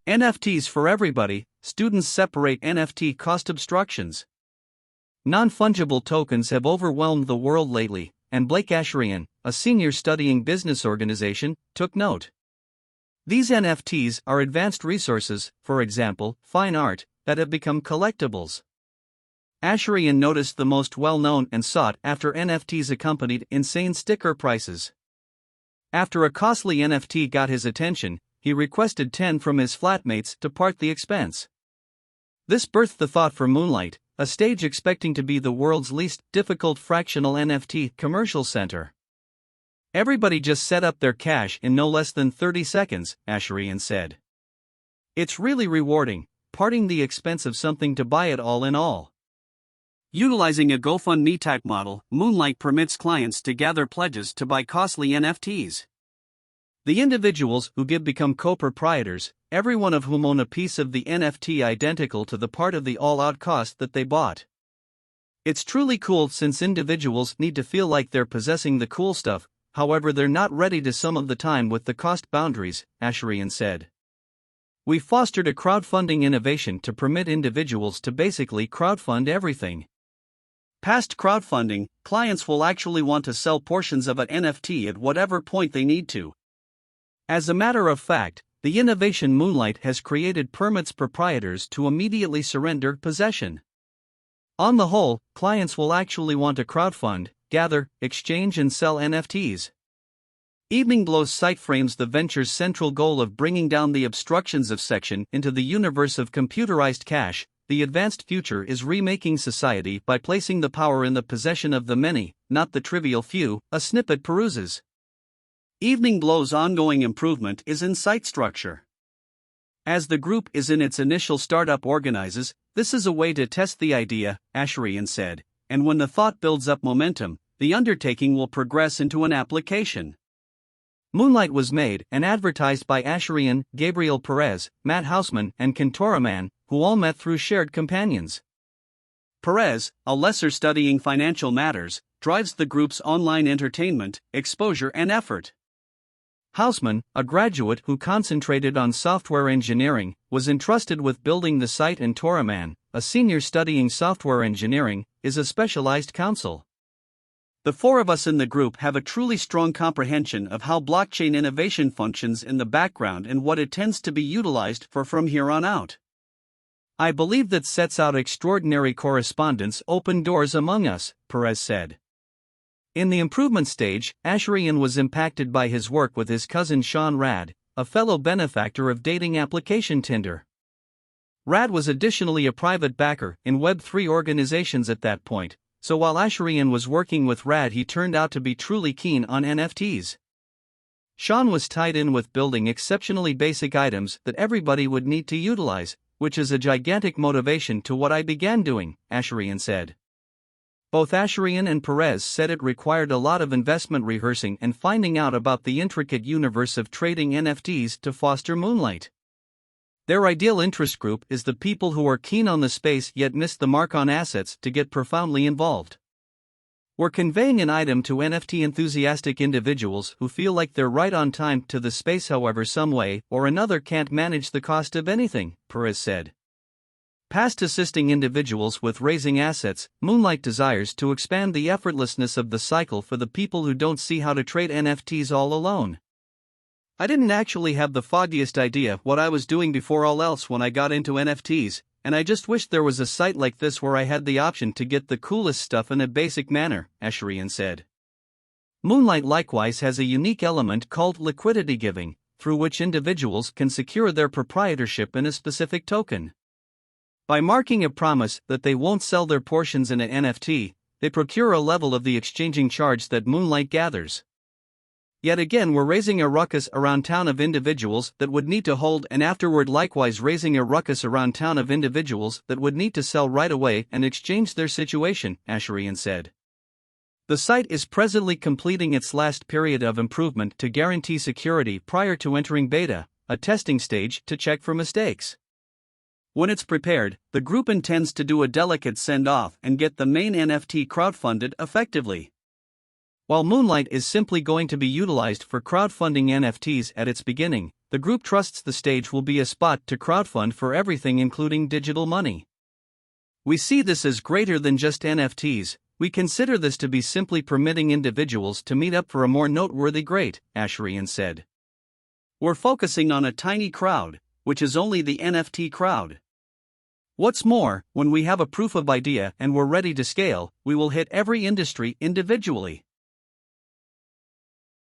NFTs for everybody, students separate NFT cost obstructions. Non-fungible tokens have overwhelmed the world lately, and Blake Asherian, a senior studying business organization, took note. These NFTs are advanced resources, for example, fine art, that have become collectibles. Asherian noticed the most well-known and sought-after NFTs accompanied insane sticker prices. After a costly NFT got his attention, he requested 10 from his flatmates to part the expense. This birthed the thought for Moonlight, a stage expecting to be the world's least difficult fractional NFT commercial center. Everybody just set up their cash in no less than 30 seconds, Asherian said. It's really rewarding, parting the expense of something to buy it all in all. Utilizing a GoFundMe-type model, Moonlight permits clients to gather pledges to buy costly NFTs. The individuals who give become co-proprietors, every one of whom own a piece of the NFT identical to the part of the all-out cost that they bought. It's truly cool since individuals need to feel like they're possessing the cool stuff, however they're not ready to some of the time with the cost boundaries, Asherian said. We fostered a crowdfunding innovation to permit individuals to basically crowdfund everything. Past crowdfunding, clients will actually want to sell portions of an NFT at whatever point they need to. As a matter of fact, the innovation Moonlight has created permits proprietors to immediately surrender possession. On the whole, clients will actually want to crowdfund, gather, exchange and sell NFTs. Evening Blow's site frames the venture's central goal of bringing down the obstructions of section into the universe of computerized cash. The advanced future is remaking society by placing the power in the possession of the many, not the trivial few, a snippet peruses. Evening Blow's ongoing improvement is in site structure. As the group is in its initial startup organizes, this is a way to test the idea, Asherian said, and when the thought builds up momentum, the undertaking will progress into an application. Moonlight was made and advertised by Asherian, Gabriel Perez, Matt Hausman, and Kantoraman, who all met through shared companions. Perez, a lesser studying financial matters, drives the group's online entertainment, exposure and effort. Hausman, a graduate who concentrated on software engineering, was entrusted with building the site, and Toraman, a senior studying software engineering, is a specialized counsel. The four of us in the group have a truly strong comprehension of how blockchain innovation functions in the background and what it tends to be utilized for from here on out. I believe that sets out extraordinary correspondence, open doors among us, Perez said. In the improvement stage, Asherian was impacted by his work with his cousin Sean Rad, a fellow benefactor of dating application Tinder. Rad was additionally a private backer in Web3 organizations at that point, so while Asherian was working with Rad, he turned out to be truly keen on NFTs. Sean was tied in with building exceptionally basic items that everybody would need to utilize, which is a gigantic motivation to what I began doing, Asherian said. Both Asherian and Perez said it required a lot of investment rehearsing and finding out about the intricate universe of trading NFTs to foster Moonlight. Their ideal interest group is the people who are keen on the space yet miss the mark on assets to get profoundly involved. We're conveying an item to NFT enthusiastic individuals who feel like they're right on time to the space, however some way or another can't manage the cost of anything, Perez said. Past assisting individuals with raising assets, Moonlight desires to expand the effortlessness of the cycle for the people who don't see how to trade NFTs all alone. I didn't actually have the foggiest idea what I was doing before all else when I got into NFTs, and I just wished there was a site like this where I had the option to get the coolest stuff in a basic manner, Asherian said. Moonlight likewise has a unique element called liquidity giving, through which individuals can secure their proprietorship in a specific token. By marking a promise that they won't sell their portions in an NFT, they procure a level of the exchanging charge that Moonlight gathers. Yet again, we're raising a ruckus around town of individuals that would need to hold, and afterward likewise raising a ruckus around town of individuals that would need to sell right away and exchange their situation, Asherian said. The site is presently completing its last period of improvement to guarantee security prior to entering beta, a testing stage to check for mistakes. When it's prepared, the group intends to do a delicate send-off and get the main NFT crowdfunded effectively. While Moonlight is simply going to be utilized for crowdfunding NFTs at its beginning, the group trusts the stage will be a spot to crowdfund for everything, including digital money. We see this as greater than just NFTs. We consider this to be simply permitting individuals to meet up for a more noteworthy great, Asherian said. We're focusing on a tiny crowd, which is only the NFT crowd. What's more, when we have a proof of idea and we're ready to scale, we will hit every industry individually.